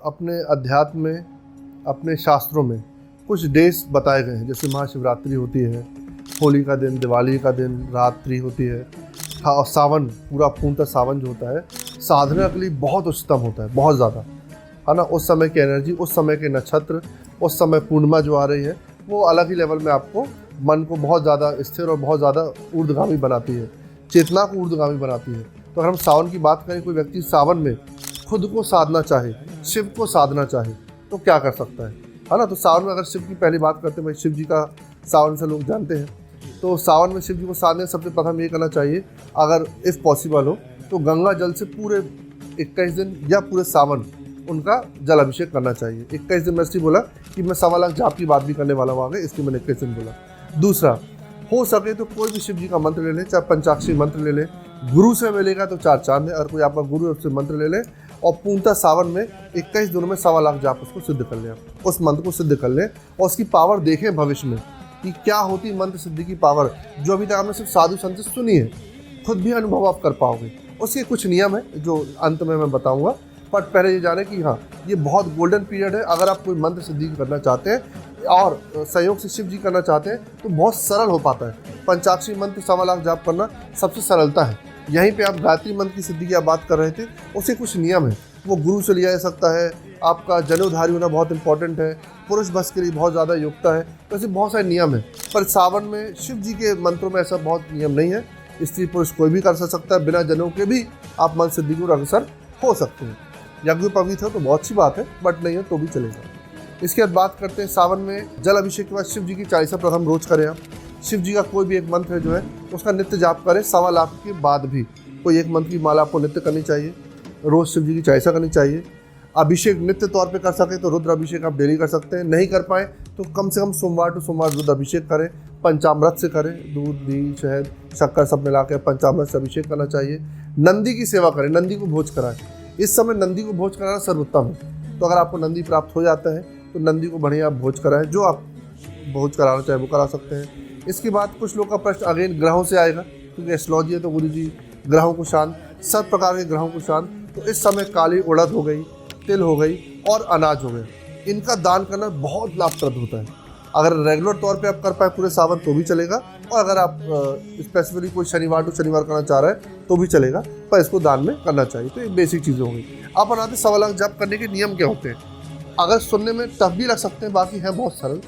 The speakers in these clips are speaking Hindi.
अपने अध्यात्म में, अपने शास्त्रों में कुछ डेज बताए गए हैं, जैसे महाशिवरात्रि होती है, होली का दिन, दिवाली का दिन, रात्रि होती है, और सावन, पूरा पूर्णतः सावन जो होता है साधना के लिए बहुत उच्चतम होता है, बहुत ज़्यादा, है ना। उस समय की एनर्जी, उस समय के नक्षत्र, उस समय पूर्णिमा जो आ रही है वो अलग ही लेवल में आपको मन को बहुत ज़्यादा स्थिर और बहुत ज़्यादा ऊर्ध्वगामी बनाती है, चेतना को ऊर्ध्वगामी बनाती है। तो अगर हम सावन की बात करें, कोई व्यक्ति सावन में खुद को साधना चाहे, शिव को साधना चाहे, तो क्या कर सकता है ना। तो सावन में अगर शिव की पहली बात करते हैं, भाई शिव जी का सावन से लोग जानते हैं, तो सावन में शिव जी को साधने सबसे प्रथम ये करना चाहिए, अगर इफ़ पॉसिबल हो तो गंगा जल से पूरे 21 दिन या पूरे सावन उनका जल अभिषेक करना चाहिए। 21 दिन में इसलिए बोला कि मैं 1.25 लाख जाप की बात भी करने वाला हूँ आगे, इसलिए मैंने 21 दिन बोला। दूसरा, हो सके तो कोई भी शिव जी का मंत्र ले ले, चाहे पंचाक्षरी मंत्र ले ले, गुरु से मिलेगा तो 4 चांद है, और कोई आपका गुरु से मंत्र ले ले और पूर्णतः सावन में 21 दिनों में 1.25 लाख जाप उसको सिद्ध कर लें, उस मंत्र को सिद्ध कर लें और उसकी पावर देखें भविष्य में कि क्या होती मंत्र सिद्धि की पावर, जो अभी तक आपने सिर्फ साधु संत से सुनी है, खुद भी अनुभव आप कर पाओगे। उसके कुछ नियम है जो अंत में मैं बताऊंगा, बट पहले ये जाने कि हाँ, ये बहुत गोल्डन पीरियड है। अगर आप कोई मंत्र सिद्धि करना चाहते हैं और सहयोग से शिव जी करना चाहते हैं तो बहुत सरल हो पाता है। पंचाक्षरी मंत्र 1.25 लाख जाप करना सबसे सरलता है। यहीं पे आप गायत्री मंत्र की सिद्धि की आप बात कर रहे थे, उसके कुछ नियम है, वो गुरु से लिया जा सकता है। आपका जनेऊधारी होना बहुत इंपॉर्टेंट है, पुरुष बस के लिए बहुत ज़्यादा योग्यता है, तो ऐसे बहुत सारे नियम हैं। पर सावन में शिव जी के मंत्रों में ऐसा बहुत नियम नहीं है, स्त्री पुरुष कोई भी कर सकता है, बिना जनेऊ के भी आप मंत्र सिद्धि को अग्रसर हो सकते हैं। यज्ञोपवीत हो तो बहुत अच्छी बात है, बट नहीं है तो भी चलेगा। इसके बाद बात करते हैं सावन में जल अभिषेक के बाद शिव जी की 40 प्रथम रोज करें आप। शिव जी का कोई भी एक मंत्र है जो है उसका नित्य जाप करें। 1.25 लाख के बाद भी कोई एक मंत्र की माला आपको नित्य करनी चाहिए, रोज़ शिव जी की 40 करनी चाहिए। अभिषेक नित्य तौर पे कर सके तो रुद्र अभिषेक आप डेली कर सकते हैं, नहीं कर पाए तो कम से कम सोमवार टू सोमवार रुद्र अभिषेक करें, पंचामृत से करें, दूध, घी, शहद, शक्कर सब मिला के पंचामृत से अभिषेक करना चाहिए। नंदी की सेवा करें, नंदी को भोज कराएं। इस समय नंदी को भोज कराना सर्वोत्तम है, तो अगर आपको नंदी प्राप्त हो जाता है तो नंदी को बढ़िया आप भोज कराएं, जो आप भोज कराना चाहें वो करा सकते हैं। इसके बाद कुछ लोग का प्रश्न अगेन ग्रहों से आएगा, क्योंकि एस्ट्रोलॉजी है तो गुरु जी ग्रहों को शांत, सब प्रकार के ग्रहों को शांत। तो इस समय काली उड़द हो गई, तिल हो गई और अनाज हो गए, इनका दान करना बहुत लाभप्रद होता है। अगर रेगुलर तौर पे आप कर पाए पूरे सावन तो भी चलेगा, और अगर आप स्पेसिफिकली कोई शनिवार टू शनिवार करना चाह रहे हैं तो भी चलेगा, पर इसको दान में करना चाहिए। तो ये बेसिक चीज़ें हो गई। आप बनाते 1.25 लाख जाप करने के नियम क्या होते हैं, अगर सुनने में टफ भी लग सकते हैं, बाकी हैं बहुत सरल।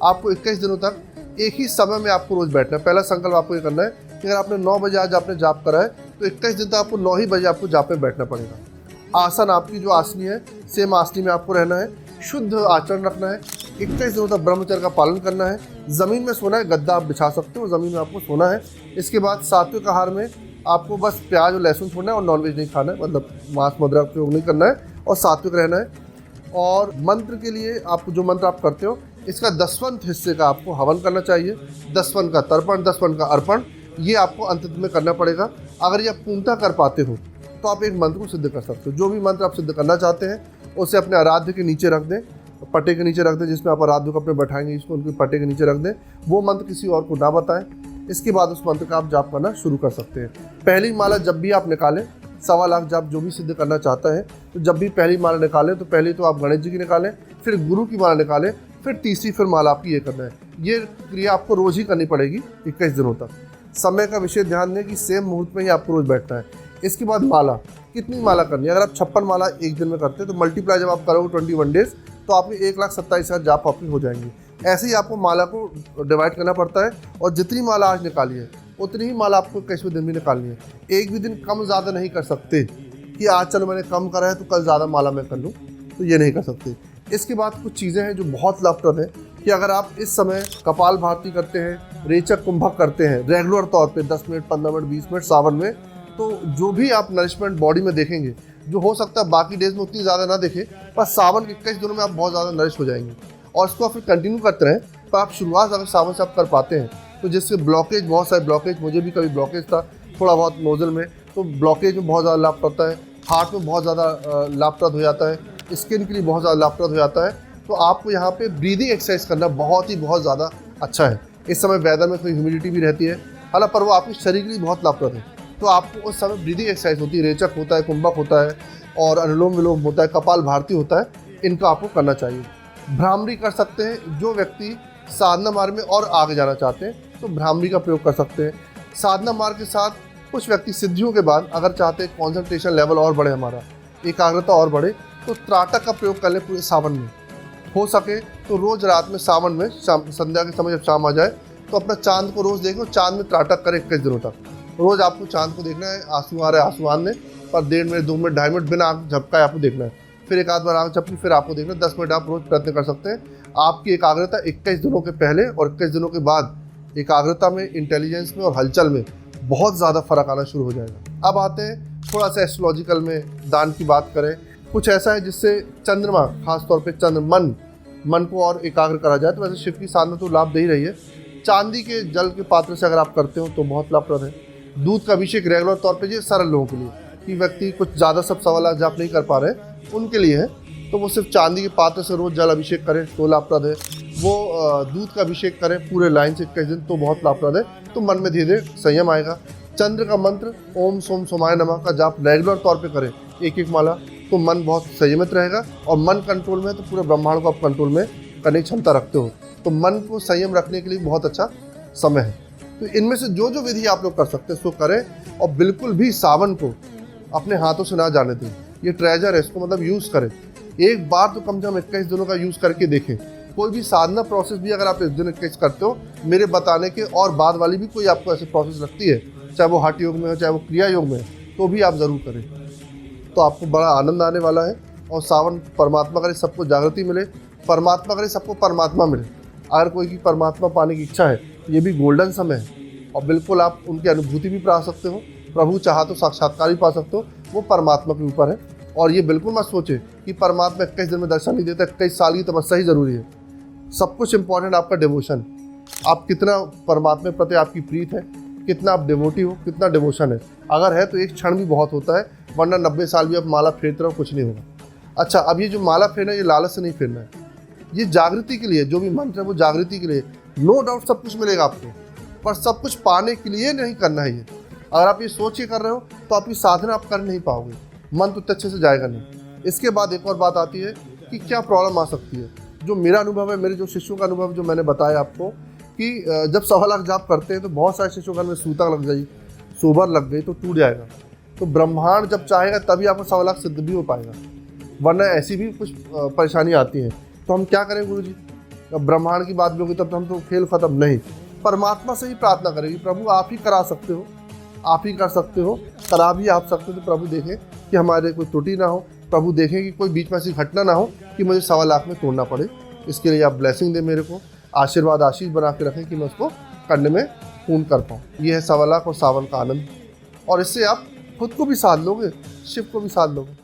आपको 21 दिनों तक एक ही समय में आपको रोज़ बैठना है। पहला संकल्प आपको ये करना है कि अगर आपने 9 बजे आज आपने जाप करा है तो 21 दिन तक आपको 9 ही बजे आपको जाप में बैठना पड़ेगा। आसन आपकी जो आसनी है सेम आसनी में आपको रहना है, शुद्ध आचरण रखना है, 21 दिनों तक ब्रह्मचर्य का पालन करना है। ज़मीन में सोना है, गद्दा आप बिछा सकते हो, ज़मीन में आपको सोना है। इसके बाद सात्विक आहार में आपको बस प्याज और लहसुन छोड़ना है और नॉनवेज नहीं खाना है, मतलब मांस मदिरा का उपयोग नहीं करना है और सात्विक रहना है। और मंत्र के लिए आपको जो मंत्र आप करते हो इसका 10वां हिस्से का आपको हवन करना चाहिए, 10वां का तर्पण, 10वां का अर्पण, ये आपको अंत में करना पड़ेगा। अगर ये आप पूर्णतः कर पाते हो तो आप एक मंत्र को सिद्ध कर सकते हो। जो भी मंत्र आप सिद्ध करना चाहते हैं उसे अपने आराध्य के नीचे रख दें, पट्टे के नीचे रख दें, जिसमें आप आराध्य को अपने बैठाएंगे इसको उनके पट्टे के नीचे रख दें। वो मंत्र किसी और को ना बताएं। इसके बाद उस मंत्र का आप जाप करना शुरू कर सकते हैं। पहली माला जब भी आप निकालें, 1.25 लाख जाप जो भी सिद्ध करना चाहता है, तो जब भी पहली माला निकालें तो पहले तो आप गणेश जी की निकालें, फिर गुरु की माला निकालें, फिर तीसरी फिर माला आपकी ये करना है। ये क्रिया आपको रोज़ ही करनी पड़ेगी 21 दिनों तक। समय का विशेष ध्यान दें कि सेम मुहूर्त में ही आपको रोज़ बैठना है। इसके बाद माला, कितनी माला करनी है, अगर आप 56 माला एक दिन में करते हैं तो मल्टीप्लाई जब आप करोगे 21 डेज तो आपकी 1,27,000 जाप आपकी हो जाएंगी। ऐसे ही आपको माला को डिवाइड करना पड़ता है, और जितनी माला आज निकाली है उतनी ही माला आपको 21वें दिन भी निकालनी है। एक भी दिन कम ज़्यादा नहीं कर सकते कि आज चलो मैंने कम करा है तो कल ज़्यादा माला मैं कर लूँ, तो ये नहीं कर सकते। इसके बाद कुछ चीज़ें हैं जो बहुत लाभप्रद है कि अगर आप इस समय कपाल भारती करते हैं, रेचक कुंभक करते हैं रेगुलर तौर पे 10 मिनट, 15 मिनट, 20 मिनट सावन में, तो जो भी आप नरिशमेंट बॉडी में देखेंगे, जो हो सकता है बाकी डेज में उतनी ज़्यादा ना देखें, पर सावन के 21 दिनों में आप बहुत ज़्यादा नरिश हो जाएंगे। और इसको आप फिर कंटिन्यू करते रहें। पर आप शुरुआत अगर सावन से आप कर पाते हैं तो जिससे ब्लॉकेज, बहुत सारे ब्लॉकेज, मुझे भी कभी ब्लॉकेज था थोड़ा बहुत नोजल में, तो ब्लॉकेज में बहुत ज़्यादा लाभ पड़ता है, हार्ट में बहुत ज़्यादा लाभप्रद हो जाता है, स्किन के लिए बहुत ज़्यादा लाभप्रद हो जाता है। तो आपको यहाँ पे ब्रीदिंग एक्सरसाइज करना बहुत ज़्यादा अच्छा है। इस समय वेदर में थोड़ी ह्यूमिडिटी भी रहती है, हालांकि पर वो आपके शरीर के लिए बहुत लाभप्रद है। तो आपको उस समय ब्रीदिंग एक्सरसाइज होती है, रेचक होता है, कुंभक होता है और अनुलोम विलोम होता है, कपाल भारती होता है। इनका आपको करना चाहिए। भ्रामरी कर सकते हैं, जो व्यक्ति साधना मार्ग में और आगे जाना चाहते हैं तो भ्रामरी का प्रयोग कर सकते हैं। साधना मार्ग के साथ कुछ व्यक्ति सिद्धियों के बाद अगर चाहते हैं कॉन्सेंट्रेशन लेवल और बढ़े, हमारा एकाग्रता और बढ़े, तो त्राटक का प्रयोग कर लें पूरे सावन में। हो सके तो रोज़ रात में सावन में संध्या के समय जब शाम आ जाए तो अपना चांद को रोज़ देखें, चांद में त्राटक करें 21 दिनों तक। रोज़ आपको चांद को देखना है, आंसू आ रहा है आंसू आने पर 1.5 मिनट 2 मिनट 2.5 मिनट बिना आँख झपकाए आपको देखना है, फिर एक आध बार आँख झपकी, फिर आपको देखना है। 10 मिनट आप रोज़ प्रयत्न कर सकते हैं। आपकी एकाग्रता 21 दिनों के पहले और 21 दिनों के बाद एकाग्रता में, इंटेलिजेंस में और हलचल में बहुत ज़्यादा फर्क आना शुरू हो जाएगा। अब आते हैं थोड़ा सा एस्ट्रोलॉजिकल में दान की बात करें। कुछ ऐसा है जिससे चंद्रमा, खासतौर पे मन को और एकाग्र करा जाए। तो वैसे शिव की साधना तो लाभ दे ही रही है। चांदी के जल के पात्र से अगर आप करते हो तो बहुत लाभप्रद है। दूध का अभिषेक रेगुलर तौर पे, ये सरल लोगों के लिए, कि व्यक्ति कुछ ज़्यादा सब 1.25 लाख जाप नहीं कर पा रहे उनके लिए है, तो वो सिर्फ चांदी के पात्र से रोज़ जल अभिषेक करें तो लाभप्रद है। वो दूध का अभिषेक करें पूरे लाइन से 21 दिन तो बहुत लाभप्रद है। तो मन में धीरे धीरे संयम आएगा। चंद्र का मंत्र ओम सोम सोमाय नमः का जाप रेगुलर तौर पे करें, एक माला, तो मन बहुत संयमित रहेगा। और मन कंट्रोल में तो पूरे ब्रह्मांड को आप कंट्रोल में करने की क्षमता रखते हो, तो मन को संयम रखने के लिए बहुत अच्छा समय है। तो इनमें से जो जो विधि आप लोग कर सकते हैं सो करें, और बिल्कुल भी सावन को अपने हाथों से ना जाने दें। ये ट्रेजर है, इसको मतलब यूज़ करें। एक बार तो कम से कम 21 दिनों का यूज़ करके देखें। कोई भी साधना प्रोसेस भी अगर आप इस दिन 21 करते हो, मेरे बताने के और बाद वाली भी कोई आपको ऐसे प्रोसेस लगती है, चाहे वो हठ योग में हो चाहे वो क्रिया योग में हो, तो भी आप ज़रूर करें। तो आपको बड़ा आनंद आने वाला है। और सावन परमात्मा करे सबको जागृति मिले, परमात्मा करे सबको परमात्मा मिले। अगर कोई की परमात्मा पाने की इच्छा है तो ये भी गोल्डन समय है, और बिल्कुल आप उनकी अनुभूति भी पा सकते हो। प्रभु चाहा तो साक्षात्कार भी पा सकते हो, वो परमात्मा के ऊपर है। और ये बिल्कुल मत सोचे कि परमात्मा 21 दिन में दर्शन नहीं देता, 21 साल की तपस्या ही ज़रूरी है। सब कुछ इम्पॉर्टेंट आपका डिवोशन, आप कितना परमात्मा प्रति आपकी प्रीत है, कितना आप डिवोटी हो, कितना डिवोशन है। अगर है तो एक क्षण भी बहुत होता है, वरना 90 साल भी आप माला फेरते रहो, कुछ नहीं होगा। अच्छा, अब ये जो माला फेरना है ये लालच से नहीं फेरना है, ये जागृति के लिए। जो भी मंत्र है वो जागृति के लिए। नो डाउट सब कुछ मिलेगा आपको, पर सब कुछ पाने के लिए नहीं करना है ये। अगर आप ये सोच के कर रहे हो तो आपकी साधना आप कर नहीं पाओगे, मन तो अच्छे से जाएगा नहीं। इसके बाद एक और बात आती है कि क्या प्रॉब्लम आ सकती है। जो मेरा अनुभव है, मेरे जो शिष्यों का अनुभव जो मैंने बताया आपको, कि जब 1.25 लाख जाप करते हैं तो बहुत सारे शिष्यों का में सूतक लग गई, सोबर लग गई, तो टूट जाएगा। तो ब्रह्मांड जब चाहेगा तभी आपको 1.25 लाख सिद्ध भी हो पाएगा, वरना ऐसी भी कुछ परेशानी आती है। तो हम क्या करें गुरु जी, अब ब्रह्मांड की बात भी होगी तब तो हम तो खेल खत्म। नहीं, परमात्मा से ही प्रार्थना करेगी, प्रभु आप ही करा सकते हो, आप ही कर सकते हो, करा भी आप सकते हो। तो प्रभु देखें कि हमारे कोई त्रुटि ना हो, प्रभु देखें कि कोई बीच में ऐसी घटना ना हो कि मुझे 1.25 लाख में तोड़ना पड़े। इसके लिए आप ब्लेसिंग दें मेरे को, आशीर्वाद आशीष बना के रखें कि मैं उसको करने में पूर्ण कर पाऊँ। ये है 1.25 लाख और सावन का आनंद, और इससे आप खुद को भी साध लोगे, शिव को भी साध लोगे।